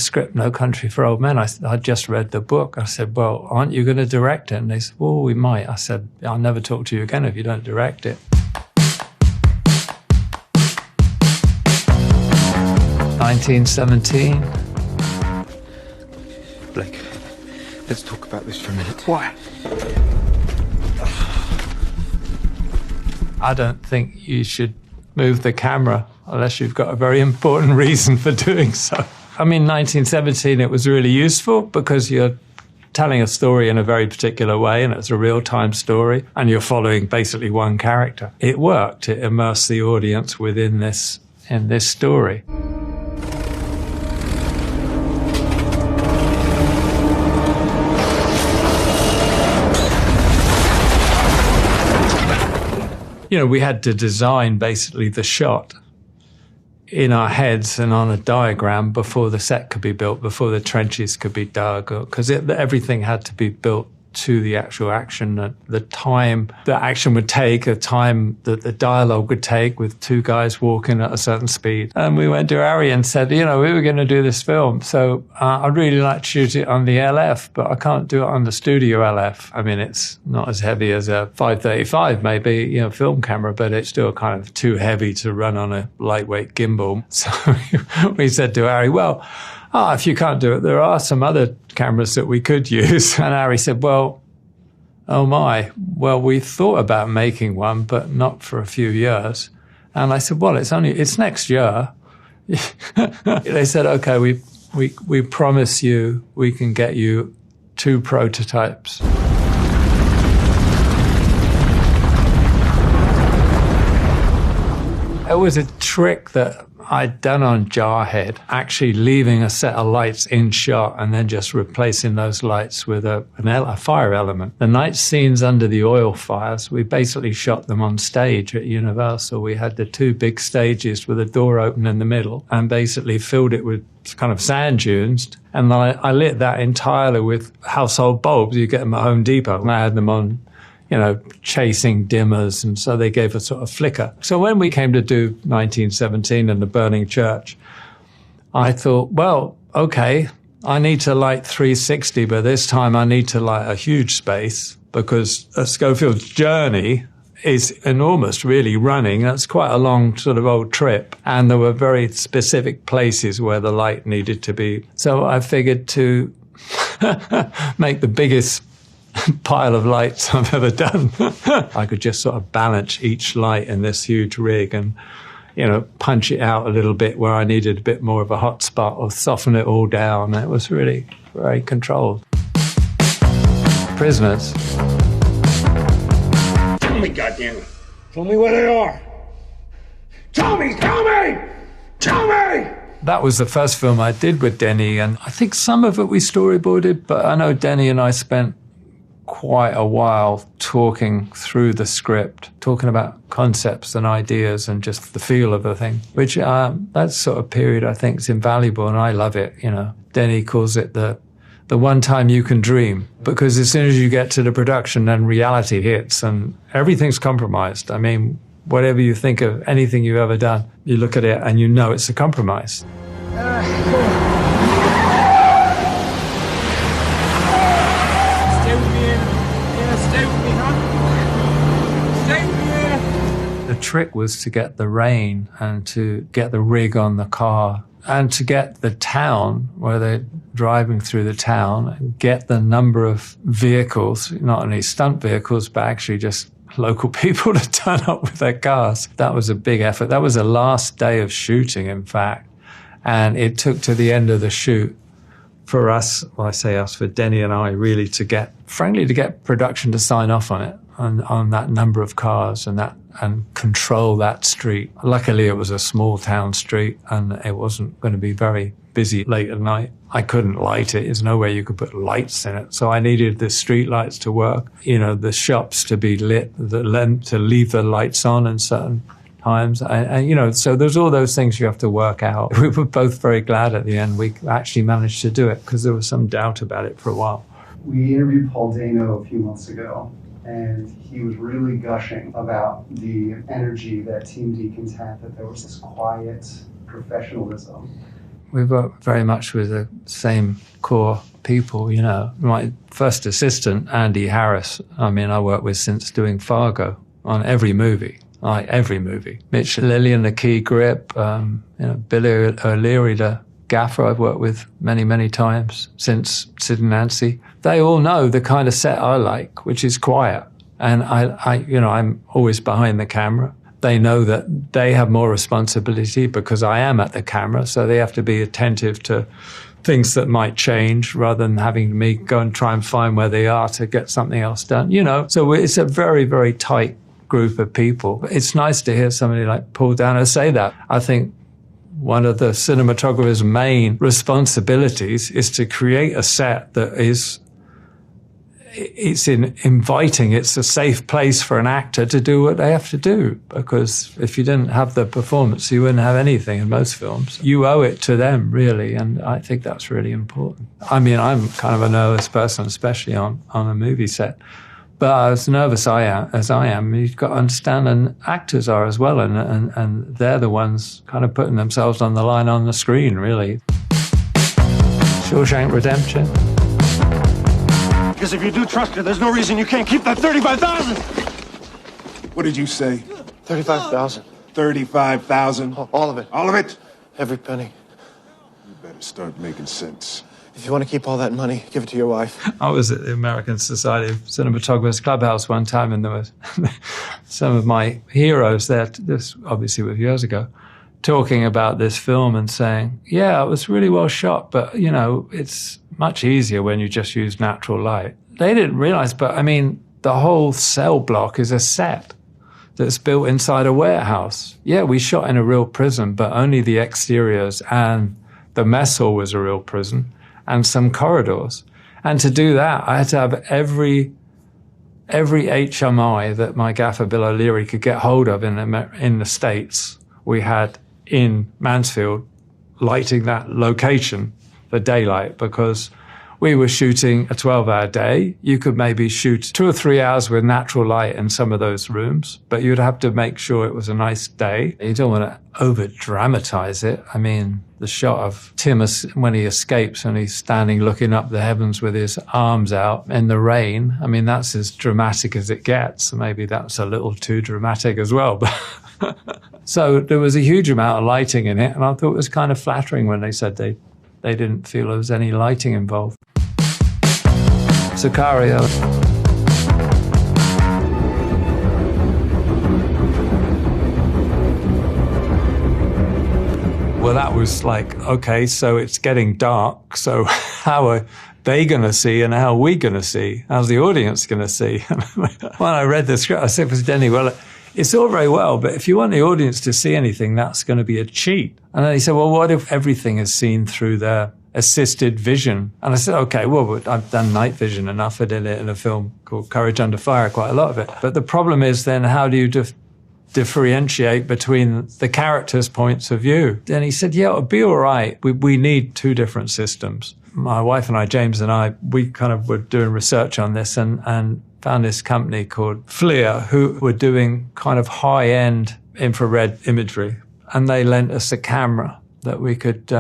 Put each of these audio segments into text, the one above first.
script, No Country for Old Men. I just read the book. I said, well, aren't you going to direct it? And they said, well, we might. I said, I'll never talk to you again if you don't direct it. 1917. Blake, let's talk about this for a minute. Why? I don't think you should move the camera unless you've got a very important reason for doing so. I mean, 1917, it was really useful because you're telling a story in a very particular way, and it's a real-time story, and you're following basically one character. It worked. It immersed the audience within this story. You know, we had to design basically the shot in our heads and on a diagram before the set could be built, before the trenches could be dug, because everything had to be built to the actual action, the time the action would take, the time that the dialogue would take with two guys walking at a certain speed. And we went to Harry and said, you know, we were going to do this film, so I'd really like to shoot it on the LF, but I can't do it on the studio LF. I mean, it's not as heavy as a 535, maybe, you know, film camera, but it's still kind of too heavy to run on a lightweight gimbal. So we said to Harry, well, if you can't do it, there are some other cameras that we could use. And Harry said, well, oh my, well, we thought about making one, but not for a few years. And I said, well, it's next year. They said, okay, we promise you we can get you 2 prototypes. It was a trick that I'd done on Jarhead, actually leaving a set of lights in shot and then just replacing those lights with a fire element. The night scenes under the oil fires, we basically shot them on stage at Universal. We had the 2 big stages with a door open in the middle and basically filled it with kind of sand dunes. And I lit that entirely with household bulbs. You get them at Home Depot. And I had them on, you know, chasing dimmers, and so they gave a sort of flicker. So when we came to do 1917 and the burning church, I thought, well, okay, I need to light 360, but this time I need to light a huge space because Schofield's journey is enormous, really, running. That's quite a long sort of old trip. And there were very specific places where the light needed to be. So I figured to make the biggest pile of lights I've ever done. I could just sort of balance each light in this huge rig and, you know, punch it out a little bit where I needed a bit more of a hot spot or soften it all down. It was really very controlled. Prisoners. Tell me, goddammit. Tell me where they are. Tell me! Tell me! Tell me! That was the first film I did with Denny, and I think some of it we storyboarded, but I know Denny and I spent quite a while talking through the script, talking about concepts and ideas and just the feel of the thing, which that sort of period I think is invaluable, and I love it. You know, Denny calls it the one time you can dream, because as soon as you get to the production, then reality hits and everything's compromised. I mean, whatever you think of anything you've ever done, you look at it and you know it's a compromise. The trick was to get the rain and to get the rig on the car and to get the town where they're driving through the town and get the number of vehicles, not only stunt vehicles, but actually just local people to turn up with their cars. That was a big effort. That was the last day of shooting, in fact. And it took to the end of the shoot for us, well, I say us, for Denny and I, really to get production to sign off on it, on that number of cars and control that street. Luckily, it was a small town street and it wasn't going to be very busy late at night. I couldn't light it. There's no way you could put lights in it. So I needed the street lights to work, you know, the shops to be lit, to leave the lights on in certain times. And, you know, so there's all those things you have to work out. We were both very glad at the end we actually managed to do it, because there was some doubt about it for a while. We interviewed Paul Dano a few months ago, and he was really gushing about the energy that Team Deacons had, that there was this quiet professionalism. we work very much with the same core people, you know. My first assistant, Andy Harris, I mean, I worked with since doing Fargo on every movie. Like every movie. Mitch Lillian, the key grip, Billy O'Leary, the gaffer I've worked with many, many times since Sid and Nancy. They all know the kind of set I like, which is quiet. And I'm always behind the camera. They know that they have more responsibility because I am at the camera, so they have to be attentive to things that might change rather than having me go and try and find where they are to get something else done, you know. So it's a very, very tight group of people. It's nice to hear somebody like Paul Dano say that. I think one of the cinematographer's main responsibilities is to create a set that it's inviting. It's a safe place for an actor to do what they have to do. Because if you didn't have the performance, you wouldn't have anything in most films. You owe it to them, really, and I think that's really important. I mean, I'm kind of a nervous person, especially on a movie set. But as nervous as I am, you've got to understand, and actors are as well, and they're the ones kind of putting themselves on the line on the screen, really. Shawshank Redemption. Because if you do trust her, there's no reason you can't keep that 35,000. What did you say? 35,000. 35,000. All of it. All of it? Every penny. You better start making sense. If you want to keep all that money, give it to your wife. I was at the American Society of Cinematographers Clubhouse one time, and there was some of my heroes there, this obviously was years ago, talking about this film and saying, yeah, it was really well shot, but, you know, it's much easier when you just use natural light. They didn't realize, but I mean, the whole cell block is a set that's built inside a warehouse. Yeah, we shot in a real prison, but only the exteriors, and the mess hall was a real prison, and some corridors. And to do that, I had to have every HMI that my gaffer Bill O'Leary could get hold of in the States, we had in Mansfield, lighting that location for daylight, because we were shooting a 12-hour day. You could maybe shoot 2 or 3 hours with natural light in some of those rooms, but you'd have to make sure it was a nice day. You don't want to over-dramatize it. I mean, the shot of Tim when he escapes and he's standing looking up the heavens with his arms out in the rain, I mean, that's as dramatic as it gets. Maybe that's a little too dramatic as well. But so there was a huge amount of lighting in it, and I thought it was kind of flattering when they said they didn't feel there was any lighting involved. Sicario. Well, that was like, okay, so it's getting dark, so how are they going to see and how are we going to see? How's the audience going to see? When I read the script, I said to Denny, well, it's all very well, but if you want the audience to see anything, that's going to be a cheat. And then he said, well, what if everything is seen through their assisted vision? And I said, okay, well, I've done night vision enough. I did it in a film called Courage Under Fire, quite a lot of it. But the problem is then, how do you differentiate between the characters' points of view? And he said, yeah, it'll be all right. We need 2 different systems. My wife and I, James and I, we kind of were doing research on this and found this company called FLIR, who were doing kind of high-end infrared imagery. And they lent us a camera that we could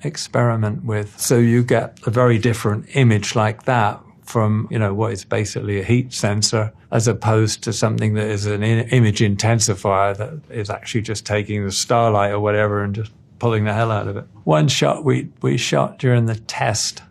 experiment with. So you get a very different image like that from, you know, what is basically a heat sensor, as opposed to something that is an image intensifier that is actually just taking the starlight or whatever and just pulling the hell out of it. One shot we shot during the test,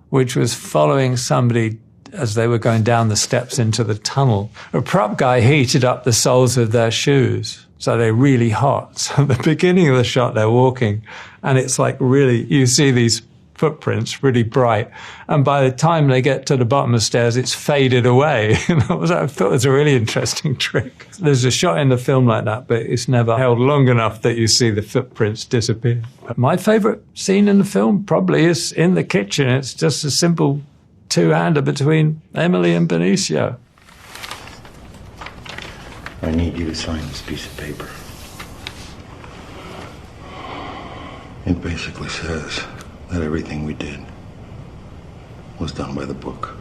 which was following somebody as they were going down the steps into the tunnel. A prop guy heated up the soles of their shoes, so they're really hot. So at the beginning of the shot, they're walking, and it's like really, you see these footprints really bright. And by the time they get to the bottom of the stairs, it's faded away. I thought it was a really interesting trick. There's a shot in the film like that, but it's never held long enough that you see the footprints disappear. My favorite scene in the film probably is in the kitchen. It's just a simple two-hander between Emily and Benicio. I need you to sign this piece of paper. It basically says that everything we did was done by the book.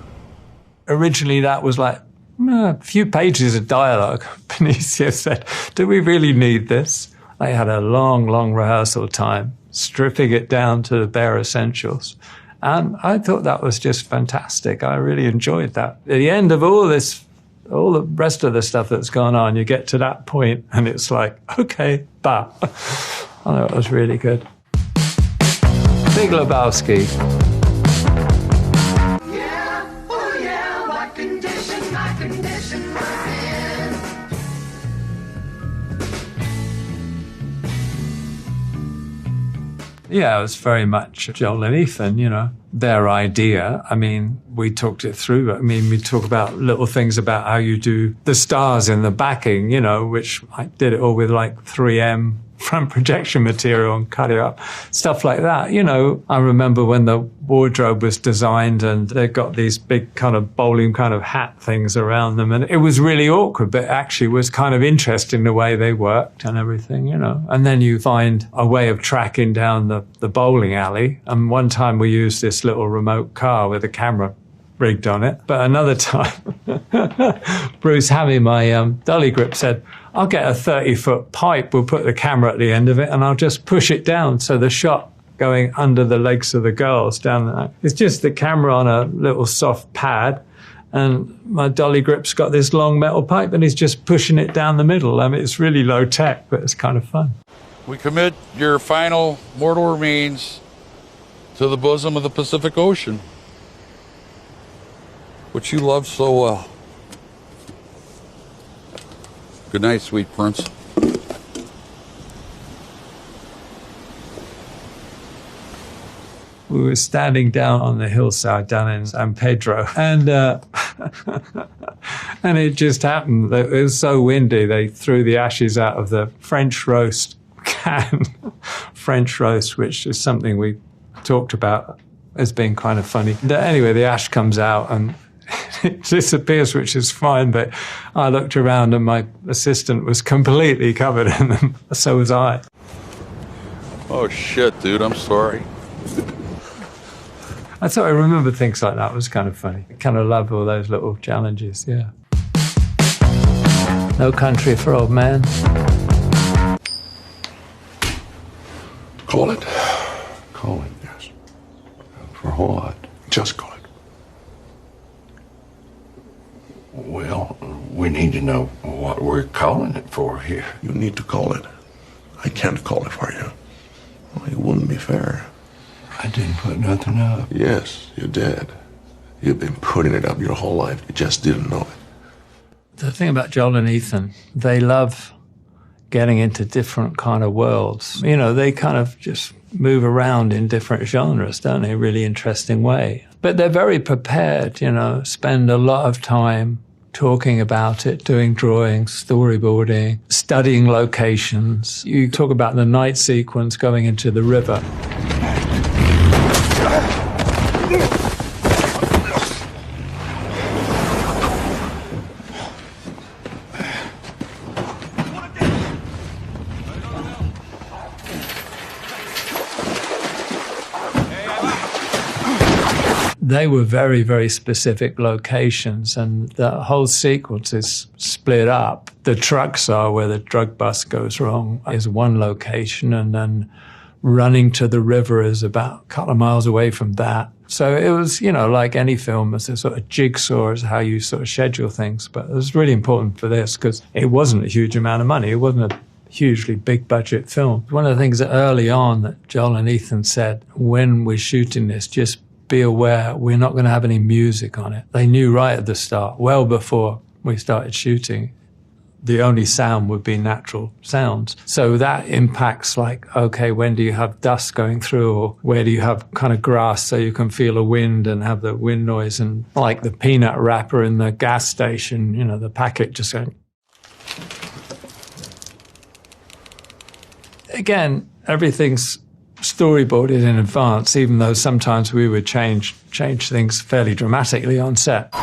Originally, that was like a few pages of dialogue. Benicio said, do we really need this? They had a long, long rehearsal time. stripping it down to the bare essentials. And I thought that was just fantastic. I really enjoyed that. At the end of all this, all the rest of the stuff that's gone on, you get to that point and it's like, okay, but I thought it was really good. Big Lebowski. Yeah, oh yeah, what condition, my condition, my man. Yeah, it was very much Joel and Ethan, you know, their idea. I mean, we talked it through. I mean, we talk about little things about how you do the stars in the backing, you know, which I did it all with like 3M front projection material and cut it up, stuff like that. You know, I remember when the wardrobe was designed and they got these big kind of bowling kind of hat things around them. And it was really awkward, but actually was kind of interesting the way they worked and everything, you know. And then you find a way of tracking down the bowling alley. And one time we used this little remote car with a camera rigged on it. But another time, Bruce Hammy, my dolly grip, said, I'll get a 30-foot pipe, we'll put the camera at the end of it, and I'll just push it down so the shot going under the legs of the girls down there. It's just the camera on a little soft pad, and my dolly grip's got this long metal pipe, and he's just pushing it down the middle. I mean, it's really low tech, but it's kind of fun. We commit your final mortal remains to the bosom of the Pacific Ocean, which you love so well. Good night, sweet prince. We were standing down on the hillside down in San Pedro, and and it just happened that it was so windy, they threw the ashes out of the French roast can. French roast, which is something we talked about as being kind of funny. Anyway, the ash comes out and it disappears, which is fine, but I looked around and my assistant was completely covered in them. So was I. Oh shit, dude, I'm sorry. I thought I remember things like that. It was kind of funny. I kind of love all those little challenges, yeah. No Country for Old Men. Call it. Call it, yes. For what? Just call it. Well, we need to know what we're calling it for here. You need to call it. I can't call it for you. Well, it wouldn't be fair. I didn't put nothing up. Yes, you did. You've been putting it up your whole life. You just didn't know it. The thing about Joel and Ethan, they love getting into different kind of worlds. You know, they kind of just move around in different genres, don't they? Really interesting way. But they're very prepared, you know, spend a lot of time talking about it, doing drawings, storyboarding, studying locations. You talk about the night sequence going into the river. They were very, very specific locations, and the whole sequence is split up. The trucks are where the drug bust goes wrong is one location, and then running to the river is about a couple of miles away from that. So it was, you know, like any film, it's a sort of jigsaw is how you sort of schedule things. But it was really important for this because it wasn't a huge amount of money. It wasn't a hugely big budget film. One of the things that early on that Joel and Ethan said, when we're shooting this, just be aware we're not going to have any music on it. They knew right at the start, well before we started shooting, the only sound would be natural sounds. So that impacts like, okay, when do you have dust going through, or where do you have kind of grass so you can feel a wind and have the wind noise, and like the peanut wrapper in the gas station, you know, the packet just going. Again, everything's storyboarded in advance, even though sometimes we would change things fairly dramatically on set.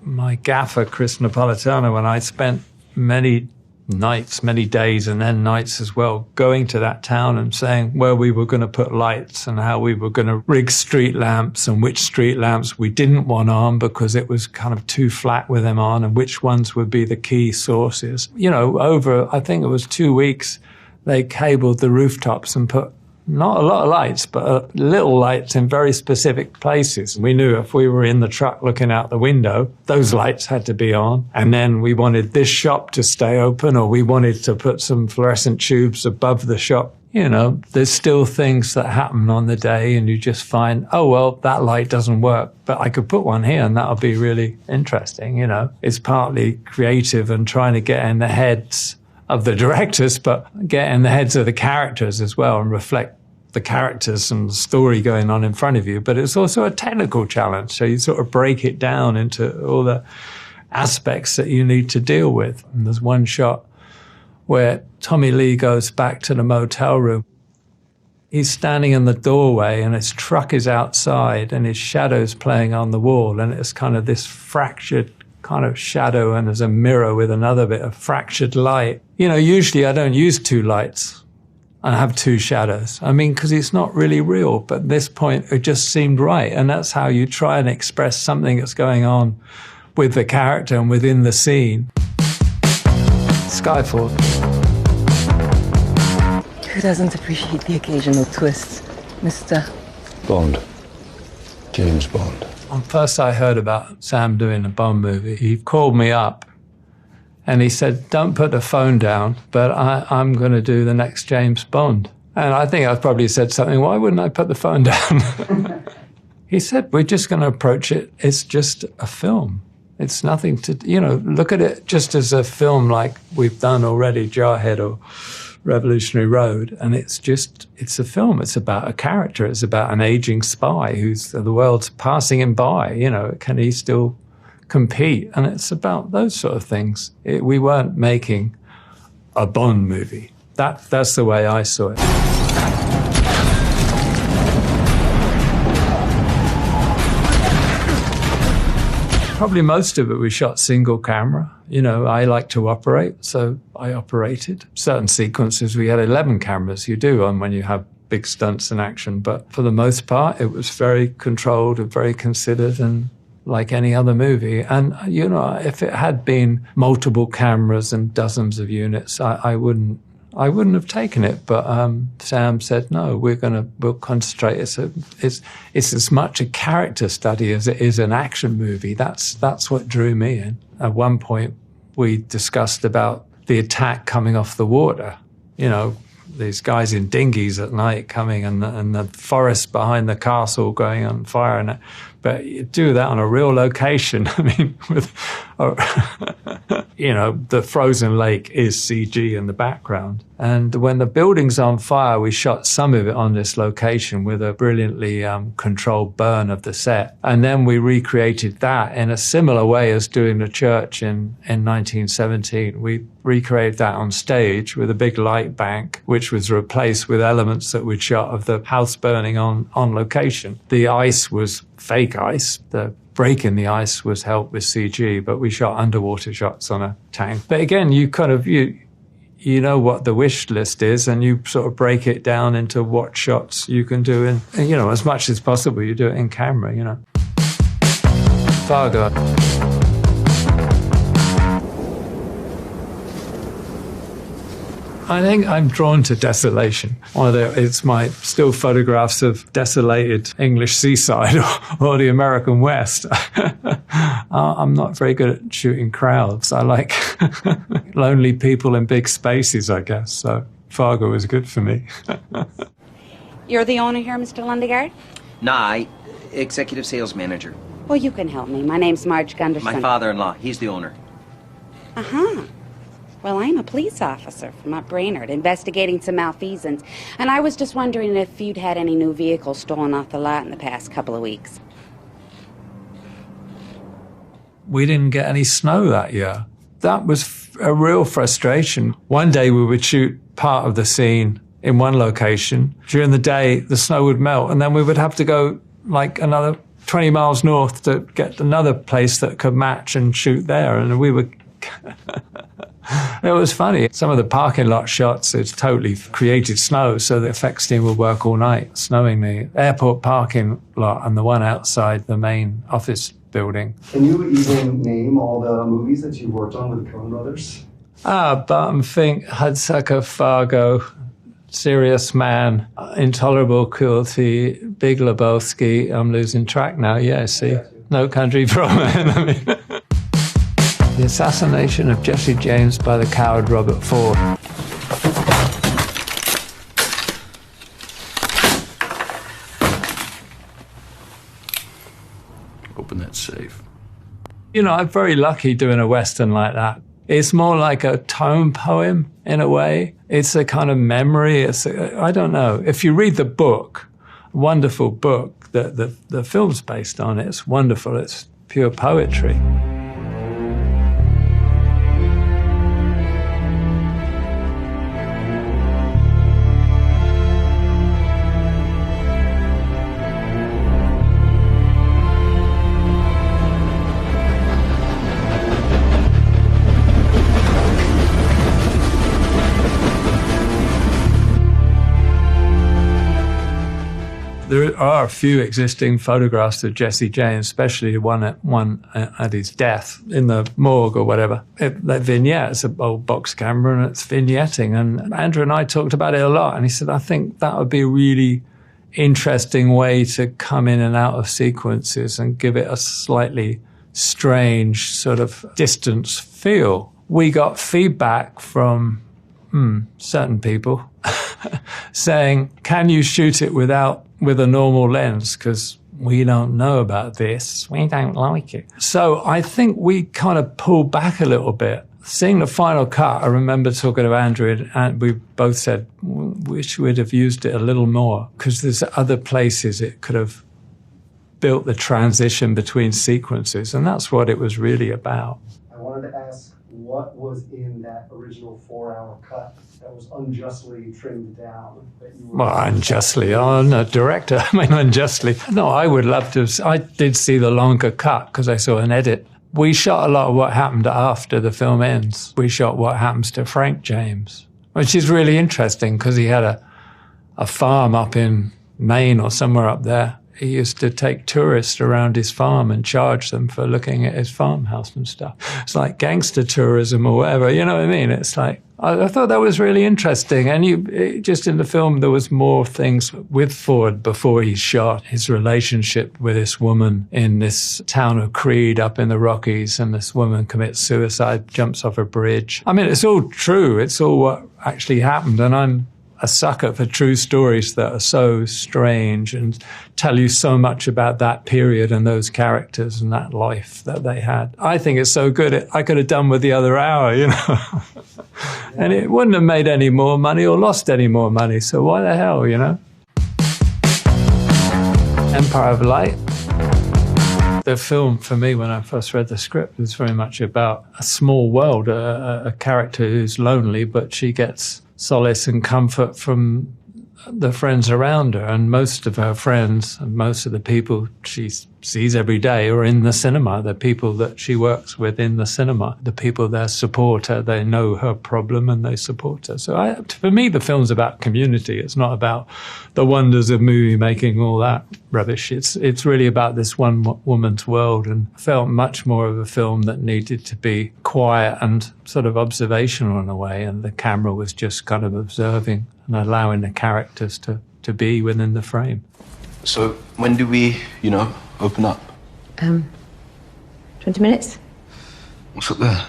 My gaffer, Chris Napolitano, and I spent many nights, many days and then nights as well, going to that town and saying where we were going to put lights and how we were going to rig street lamps and which street lamps we didn't want on because it was kind of too flat with them on, and which ones would be the key sources. You know, over, I think it was 2 weeks, they cabled the rooftops and put not a lot of lights, but little lights in very specific places. We knew if we were in the truck looking out the window, those lights had to be on. And then we wanted this shop to stay open, or we wanted to put some fluorescent tubes above the shop. You know, there's still things that happen on the day and you just find, oh, well, that light doesn't work, but I could put one here and that'll be really interesting. You know, it's partly creative and trying to get in the heads of the directors, but get in the heads of the characters as well and reflect the characters and the story going on in front of you. But it's also a technical challenge. So you sort of break it down into all the aspects that you need to deal with. And there's one shot where Tommy Lee goes back to the motel room. He's standing in the doorway and his truck is outside and his shadow's playing on the wall. And it's kind of this fractured kind of shadow, and there's a mirror with another bit of fractured light. You know, usually I don't use two lights. I have two shadows. I mean, because it's not really real, but at this point it just seemed right. And that's how you try and express something that's going on with the character and within the scene. Skyfall. Who doesn't appreciate the occasional twist, Mr. Bond. James Bond. When first I heard about Sam doing a Bond movie, he called me up and he said, don't put the phone down, but I'm going to do the next James Bond. And I think I probably said something, why wouldn't I put the phone down? He said, we're just going to approach it. It's just a film. It's nothing to, you know, look at it just as a film like we've done already, Jarhead or Revolutionary Road. And it's a film. It's about a character. It's about an aging spy who's, the world's passing him by. You know, can he still compete? And it's about those sort of things. We weren't making a Bond movie. That's the way I saw it. Probably most of it we shot single camera. You know, I like to operate, so I operated. Certain sequences we had 11 cameras. You do when you have big stunts in action. But for the most part, it was very controlled and very considered and like any other movie. And, you know, if it had been multiple cameras and dozens of units, I wouldn't have taken it. But Sam said, no, we'll concentrate. It's as much a character study as it is an action movie. That's what drew me in. At one point, we discussed about the attack coming off the water. You know, these guys in dinghies at night coming and the forest behind the castle going on fire. But you do that on a real location. I mean, you know, the frozen lake is CG in the background. And when the building's on fire, we shot some of it on this location with a brilliantly controlled burn of the set. And then we recreated that in a similar way as doing the church in 1917. We recreated that on stage with a big light bank, which was replaced with elements that we'd shot of the house burning on location. The ice was fake ice. The break in the ice was helped with CG, but we shot underwater shots on a tank. But again, you kind of, you know what the wish list is, and you sort of break it down into what shots you can do in, and, you know, as much as possible, you do it in camera, you know. Fargo. I think I'm drawn to desolation. Whether it's my still photographs of desolated English seaside or the American West. I'm not very good at shooting crowds. I like lonely people in big spaces, I guess. So Fargo is good for me. You're the owner here, Mr. Lundegaard? Nah, executive sales manager. Well, you can help me. My name's Marge Gunderson. My father-in-law, he's the owner. Uh-huh. Well, I'm a police officer from up Brainerd, investigating some malfeasance, and I was just wondering if you'd had any new vehicles stolen off the lot in the past couple of weeks. We didn't get any snow that year. That was a real frustration. One day we would shoot part of the scene in one location. During the day, the snow would melt, and then we would have to go like another 20 miles north to get another place that could match and shoot there, and we were It was funny. Some of the parking lot shots, it's totally created snow, so the effects team would work all night snowing the airport parking lot and the one outside the main office building. Can you even name all the movies that you worked on with the Coen brothers? Barton Fink, Hudsucker, Fargo, Serious Man, Intolerable Cruelty, Big Lebowski. I'm losing track now. Yeah, see? No Country for Old Men. I mean, The Assassination of Jesse James by the Coward Robert Ford. Open that safe. You know, I'm very lucky doing a Western like that. It's more like a tone poem in a way. It's a kind of memory. I don't know. If you read the book, wonderful book, the film's based on it. It's wonderful. It's pure poetry. There are a few existing photographs of Jesse James, especially one at his death in the morgue or whatever. That vignette, it's an old box camera and it's vignetting. And Andrew and I talked about it a lot. And he said, I think that would be a really interesting way to come in and out of sequences and give it a slightly strange sort of distance feel. We got feedback from certain people saying, can you shoot it with a normal lens? Because we don't know about this. We don't like it. So I think we kind of pulled back a little bit. Seeing the final cut, I remember talking to Andrew and we both said, wish we'd have used it a little more because there's other places it could have built the transition between sequences. And that's what it was really about. I wanted to ask, what was in that original 4-hour cut that was unjustly trimmed down? Well, unjustly. I'm a director. I mean, unjustly. No, I would love to. I did see the longer cut because I saw an edit. We shot a lot of what happened after the film ends. We shot what happens to Frank James, which is really interesting because he had a farm up in Maine or somewhere up there. He used to take tourists around his farm and charge them for looking at his farmhouse and stuff. It's like gangster tourism or whatever, you know what I mean? It's like, I thought that was really interesting. And just in the film, there was more things with Ford before he shot. His relationship with this woman in this town of Creed up in the Rockies, and this woman commits suicide, jumps off a bridge. I mean, it's all true. It's all what actually happened. And I'm a sucker for true stories that are so strange and tell you so much about that period and those characters and that life that they had. I think it's so good. I could have done with the other hour, you know. And it wouldn't have made any more money or lost any more money. So why the hell, you know? Empire of Light. The film, for me, when I first read the script, was very much about a small world, a character who's lonely, but she gets solace and comfort from the friends around her. And most of her friends and most of the people she sees every day are in the cinema, the people that she works with in the cinema, the people that support her, they know her problem and they support her. So for me, the film's about community. It's not about the wonders of movie making, all that rubbish. It's really about this one woman's world, and I felt much more of a film that needed to be quiet and sort of observational in a way, and the camera was just kind of observing and allowing the characters to be within the frame. So when do we, open up? 20 minutes. What's up there?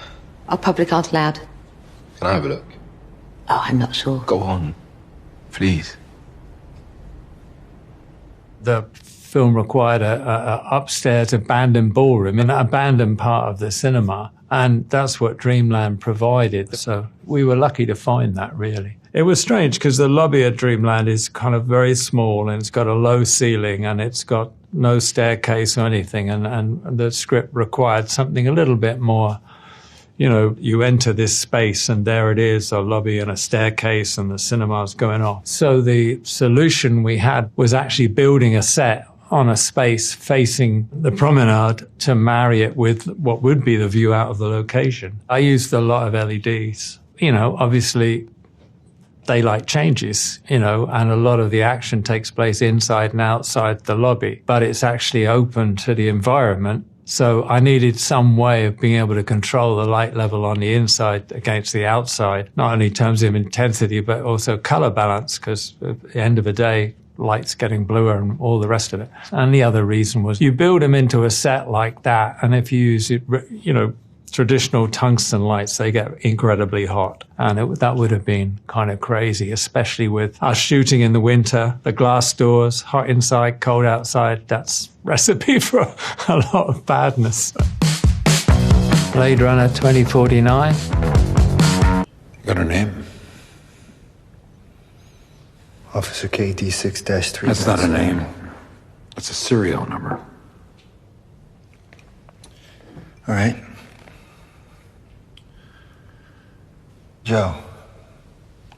Our public art allowed. Can I have a look? Oh, I'm not sure. Go on, please. The film required a upstairs abandoned ballroom in an abandoned part of the cinema, and that's what Dreamland provided. So we were lucky to find that, really. It was strange because the lobby at Dreamland is kind of very small and it's got a low ceiling and it's got no staircase or anything, and the script required something a little bit more. You enter this space and there it is, a lobby and a staircase and the cinema's going off. So the solution we had was actually building a set on a space facing the promenade to marry it with what would be the view out of the location. I used a lot of LEDs obviously daylight changes, and a lot of the action takes place inside and outside the lobby, but it's actually open to the environment. So I needed some way of being able to control the light level on the inside against the outside, not only in terms of intensity, but also color balance, because at the end of the day, light's getting bluer and all the rest of it. And the other reason was you build them into a set like that, and if you use it, traditional tungsten lights, they get incredibly hot. And that would have been kind of crazy, especially with us shooting in the winter, the glass doors, hot inside, cold outside. That's recipe for a lot of badness. Blade Runner 2049. Got her name? Officer KD6-3. That's not a name. That's a serial number. All right. Joe.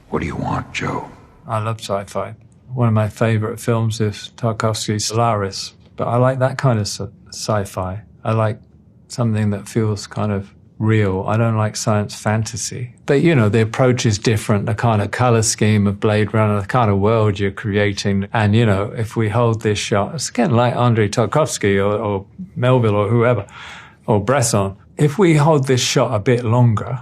What do you want, Joe? I love sci-fi. One of my favorite films is Tarkovsky's Solaris, but I like that kind of sci-fi. I like something that feels kind of real. I don't like science fantasy. But, the approach is different, the kind of color scheme of Blade Runner, the kind of world you're creating. And, if we hold this shot, it's again like Andrei Tarkovsky or Melville or whoever, or Bresson. If we hold this shot a bit longer,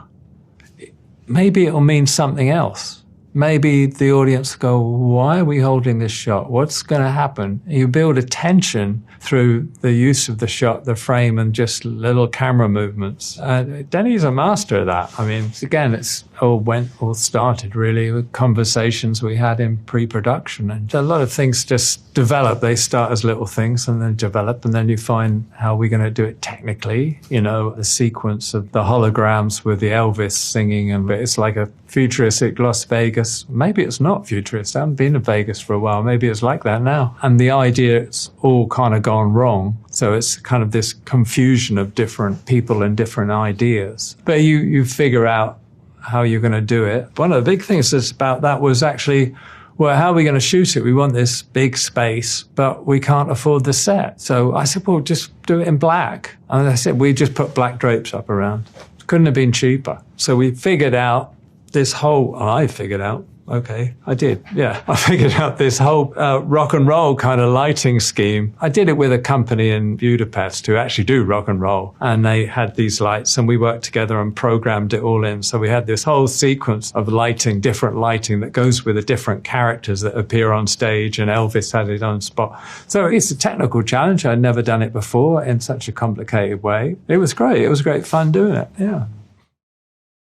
maybe it'll mean something else. Maybe the audience go, why are we holding this shot? What's going to happen? You build a tension through the use of the shot, the frame, and just little camera movements. Denny's a master of that. I mean, again, it's all started really with conversations we had in pre-production. And a lot of things just develop. They start as little things and then develop, and then you find how we're going to do it technically. The sequence of the holograms with the Elvis singing, and it's like a futuristic Las Vegas. Maybe it's not futurist. I haven't been to Vegas for a while. Maybe it's like that now. And the idea, it's all kind of gone wrong. So it's kind of this confusion of different people and different ideas. But you figure out how you're going to do it. One of the big things that's about that was actually, well, how are we going to shoot it? We want this big space, but we can't afford the set. So I said, well, just do it in black. And I said, we just put black drapes up around. Couldn't have been cheaper. So we figured out this whole, I figured out Okay, I did. Yeah, I figured out this whole rock and roll kind of lighting scheme. I did it with a company in Budapest who actually do rock and roll, and they had these lights, and we worked together and programmed it all in. So we had this whole sequence of lighting, different lighting that goes with the different characters that appear on stage, and Elvis had it on spot. So it's a technical challenge. I'd never done it before in such a complicated way. It was great. It was great fun doing it. Yeah.